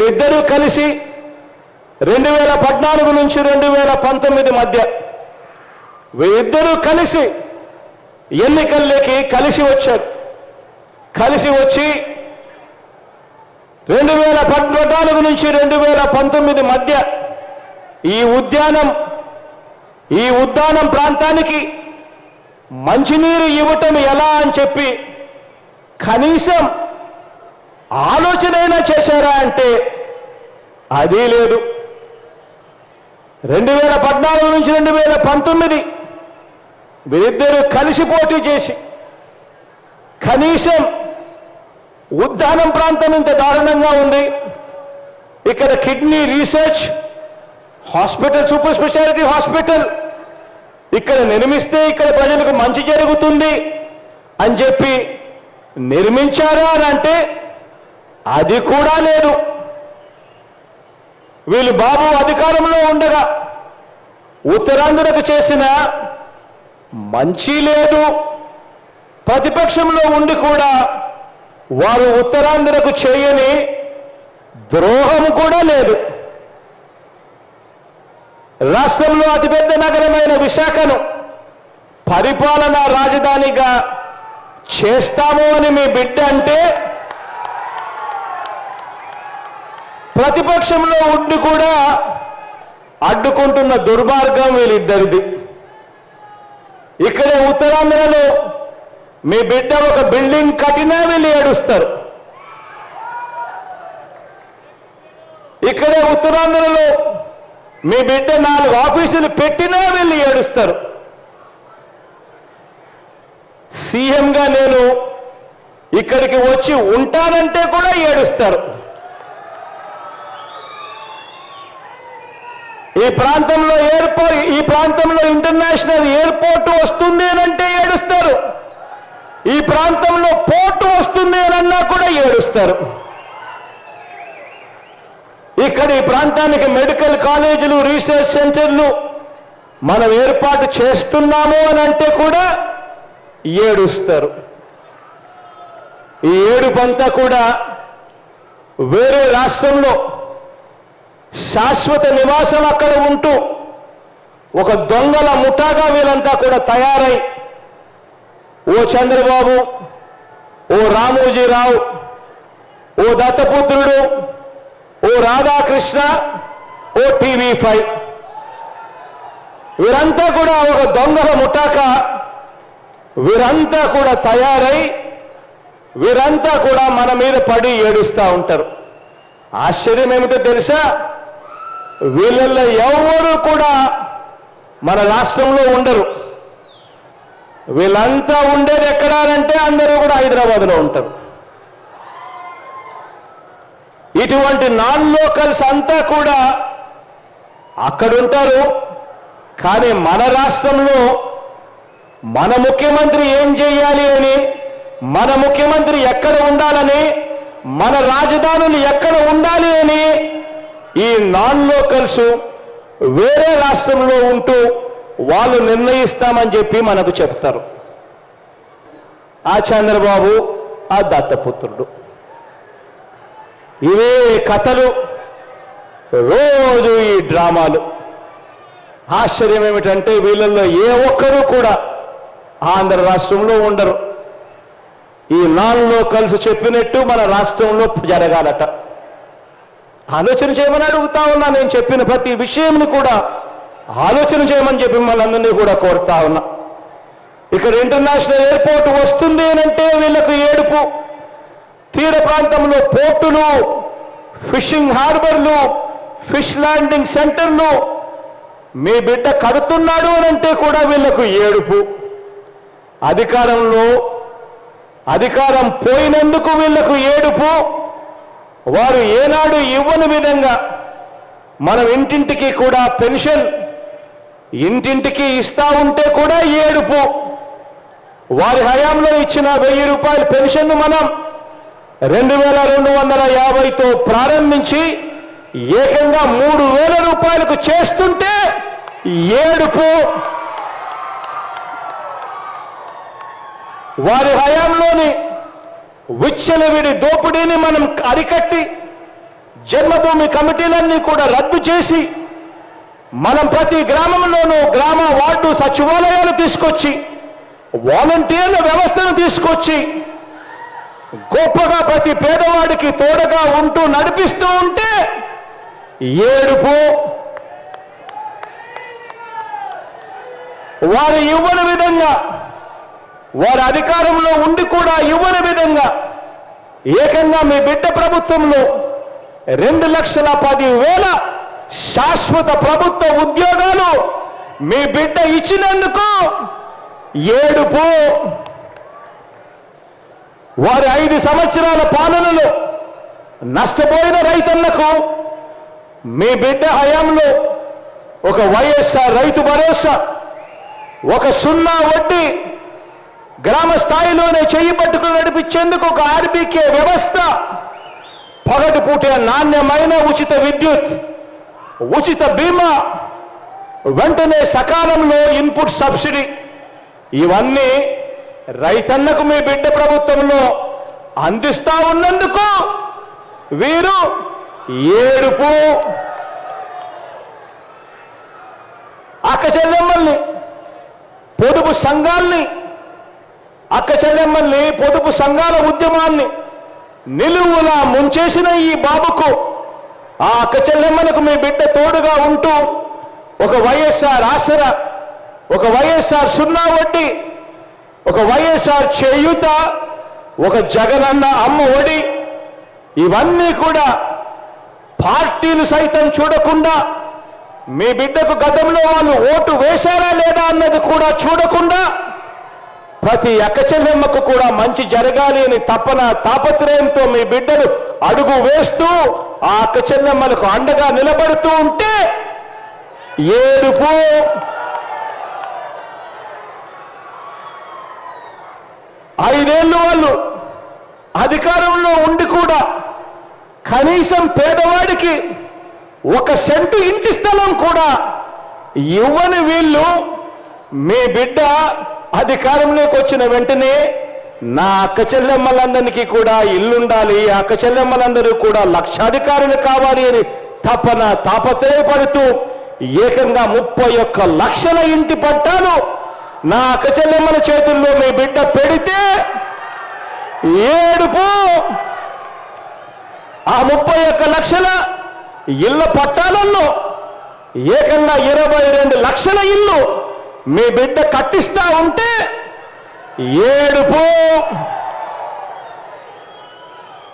వీరిద్దరూ కలిసి 2014 నుంచి 2019 మధ్య వీరిద్దరూ కలిసి ఎన్నికల్లోకి కలిసి వచ్చారు. కలిసి వచ్చి 2014 నుంచి 2019 మధ్య ఈ ఉద్యానం ప్రాంతానికి మంచినీరు ఇవ్వటం ఎలా అని చెప్పి కనీసం ఆలోచనైనా చేశారా అంటే అది లేదు. 2014 నుంచి 2019 వీరిద్దరూ కలిసి పోటీ చేసి కనీసం ఉద్యానం ప్రాంతం ఇంత దారుణంగా ఉంది, ఇక్కడ kidney research hospital, super speciality hospital ఇక్కడ నిర్మిస్తే ఇక్కడ ప్రజలకు మంచి జరుగుతుంది అని చెప్పి నిర్మించారా అని అంటే అది కూడా లేదు. వీళ్ళు బాబు అధికారంలో ఉండగా ఉత్తరాంధ్రకు చేసిన మంచి లేదు, ప్రతిపక్షంలో ఉండి కూడా వారు ఉత్తరాంధ్రకు చేయని ద్రోహం కూడా లేదు. రాష్ట్రంలో అతిపెద్ద నగరమైన విశాఖను పరిపాలనా రాజధానిగా చేస్తాము అని మీ బిడ్డ అంటే ప్రతిపక్షంలో ఉండి కూడా అడ్డుకుంటున్న దుర్మార్గం వీళ్ళిద్దరిది. ఇక్కడే ఉత్తరాంధ్రలో మీ బిడ్డ ఒక బిల్డింగ్ కట్టినా వీళ్ళు ఏడుస్తారు. ఇక్కడే ఉత్తరాంధ్రలో మీ బిడ్డ 4 ఆఫీసులు పెట్టినా వీళ్ళు ఏడుస్తారు. సీఎంగా నేను ఇక్కడికి వచ్చి ఉంటానంటే కూడా ఏడుస్తారు. ఈ ప్రాంతంలో ఇంటర్నేషనల్ ఎయిర్పోర్ట్ వస్తుంది అనంటే ఏడుస్తారు. ఈ ప్రాంతంలో పోర్టు వస్తుంది అనన్నా కూడా ఏడుస్తారు. ఇక్కడ ఈ ప్రాంతానికి మెడికల్ కాలేజీలు, రీసెర్చ్ సెంటర్లు మనం ఏర్పాటు చేస్తున్నాము అని అంటే కూడా ఏడుస్తారు. ఈ ఏడుపంతా కూడా వేరే రాష్ట్రంలో శాశ్వత నివాసం అక్కడ ఉంటూ ఒక దొంగల ముఠాగా వీళ్ళంతా కూడా తయారై ఓ చంద్రబాబు, ఓ రామోజీరావు, ఓ దత్తపుత్రుడు, ఓ రాధాకృష్ణ, ఓ TV5 వీరంతా కూడా ఒక దొంగల ముఠాగా వీరంతా కూడా తయారై వీరంతా కూడా మన మీద పడి ఏడుస్తూ ఉంటారు. ఆశ్చర్యం ఏమిటో తెలుసా, వీళ్ళల్లో ఎవరు కూడా మన రాష్ట్రంలో ఉండరు. వీళ్ళంతా ఉండేది ఎక్కడానంటే అందరూ కూడా హైదరాబాద్లో ఉంటారు. ఇటువంటి నాన్ లోకల్స్ అంతా కూడా అక్కడుంటారు. కానీ మన రాష్ట్రంలో మన ముఖ్యమంత్రి ఏం చేయాలి అని, మన ముఖ్యమంత్రి ఎక్కడ ఉండాలని, మన రాజధానులు ఎక్కడ ఉండాలి అని ఈ నాన్ లోకల్స్ వేరే రాష్ట్రంలో ఉంటూ వాళ్ళు నిర్ణయిస్తామని చెప్పి మనకు చెప్తారు. ఆ చంద్రబాబు, ఆ దత్తపుత్రుడు, ఇవే కథలు, రోజు ఈ డ్రామాలు. ఆశ్చర్యం ఏమిటంటే వీళ్ళల్లో ఏ ఒక్కరూ కూడా ఆంధ్ర రాష్ట్రంలో ఉండరు. ఈ నాన్ లోకల్స్ చెప్పినట్టు మన రాష్ట్రంలో జరగాలట. ఆలోచన చేయమని అడుగుతా ఉన్నా. నేను చెప్పిన ప్రతి విషయంని కూడా ఆలోచన చేయమని చెప్పి మనందరినీ కూడా కోరుతా ఉన్నా. ఇక్కడ ఇంటర్నేషనల్ ఎయిర్పోర్ట్ వస్తుంది అనంటే వీళ్లకు ఏడుపు. తీర ప్రాంతంలో పోర్టులు, ఫిషింగ్ హార్బర్లు, ఫిష్ ల్యాండింగ్ సెంటర్లు మీ బిడ్డ కడుతున్నాడు అనంటే కూడా వీళ్లకు ఏడుపు. అధికారం పోయినందుకు వీళ్లకు ఏడుపు. వారు ఏనాడు ఇవ్వని విధంగా మనం ఇంటింటికి కూడా పెన్షన్ ఇంటింటికి ఇస్తా ఉంటే కూడా ఏడుపు. వారి హయాంలో ఇచ్చిన 1000 రూపాయల పెన్షన్ను మనం 2250తో ప్రారంభించి ఏకంగా 3000 రూపాయలకు చేస్తుంటే ఏడుపు. వారి హయాంలోని విచ్చలవిడి దోపిడీని మనం అరికట్టి జన్మభూమి కమిటీలన్నీ కూడా రద్దు చేసి మనం ప్రతి గ్రామంలోనూ గ్రామ వార్డు సచివాలయాలు తీసుకొచ్చి వాలంటీర్ల వ్యవస్థను తీసుకొచ్చి గొప్పగా ప్రతి పేదవాడికి తోడుగా ఉంటూ నడిపిస్తూ ఉంటే ఏడుపు, వారు ఇవ్వని విధంగా, వారి అధికారంలో ఉండి కూడా ఇవ్వని విధంగా ఏకంగా మీ బిడ్డ ప్రభుత్వంలో 2,10,000 శాశ్వత ప్రభుత్వ ఉద్యోగాలు మీ బిడ్డ ఇచ్చినందుకు ఏడుపు. వారి 5 సంవత్సరాల పాలనలో నష్టపోయిన రైతన్నకు మీ బిడ్డ హయాంలో ఒక వైఎస్ఆర్ రైతు భరోసా, ఒక 0 వడ్డీ, గ్రామ స్థాయిలోనే చెయ్యి పట్టుకుని నడిపించేందుకు ఒక ఆర్బీకే వ్యవస్థ, పగటిపూటే నాణ్యమైన ఉచిత విద్యుత్, ఉచిత బీమా, వెంటనే సకాలంలో ఇన్పుట్ సబ్సిడీ, ఇవన్నీ రైతన్నకు మీ బిడ్డ ప్రభుత్వంలో అందిస్తా ఉన్నందుకు వీరు ఏడుపు. అక్క చెల్లెమ్మల్ని, పొదుపు సంఘాల్ని, అక్క చెల్లెమ్మల్ని, పొదుపు సంఘాల ఉద్యమాన్ని నిలువులా ముంచేసిన ఈ బాబుకు, ఆ అక్క చెల్లెమ్మలకు మీ బిడ్డ తోడుగా ఉంటూ ఒక వైఎస్ఆర్ ఆసరా, ఒక వైఎస్ఆర్ 0 వడ్డీ, ఒక వైఎస్ఆర్ చేయూత, ఒక జగనన్న అమ్మ ఒడి, ఇవన్నీ కూడా పార్టీలు సైతం చూడకుండా, మీ బిడ్డకు గతంలో వాళ్ళు ఓటు వేశారా లేదా అన్నది కూడా చూడకుండా, ప్రతి అక్క చెల్లెమ్మకు కూడా మంచి జరగాలి అని తపన తాపత్రయంతో మీ బిడ్డలు అడుగు వేస్తూ ఆ అక్క చెల్లెమ్మలకు అండగా నిలబడుతూ ఉంటే ఏడుపు. 5 ఏళ్ళు వాళ్ళు అధికారంలో ఉండి కూడా కనీసం పేదవాడికి 1 సెంటు ఇంటి స్థలం కూడా ఇవ్వని వీళ్ళు, మీ బిడ్డ అధికారంలోకి వచ్చిన వెంటనే నా అక్క చెల్లెమ్మలందరికీ కూడా ఇల్లుండాలి, అక్క చెల్లెమ్మలందరూ కూడా లక్షాధికారులు కావాలి అని తపన తాపత్రయపడుతూ ఏకంగా 31 లక్షల ఇంటి పట్టాలు నా అక్క చెల్లెమ్మల చేతుల్లో మీ బిడ్డ పెడితే ఏడుపు. ఆ 31 లక్షల ఇళ్ల పట్టాలలో ఏకంగా 22 లక్షల ఇల్లు మీ బిడ్డ కట్టిస్తా ఉంటే ఏడుపు.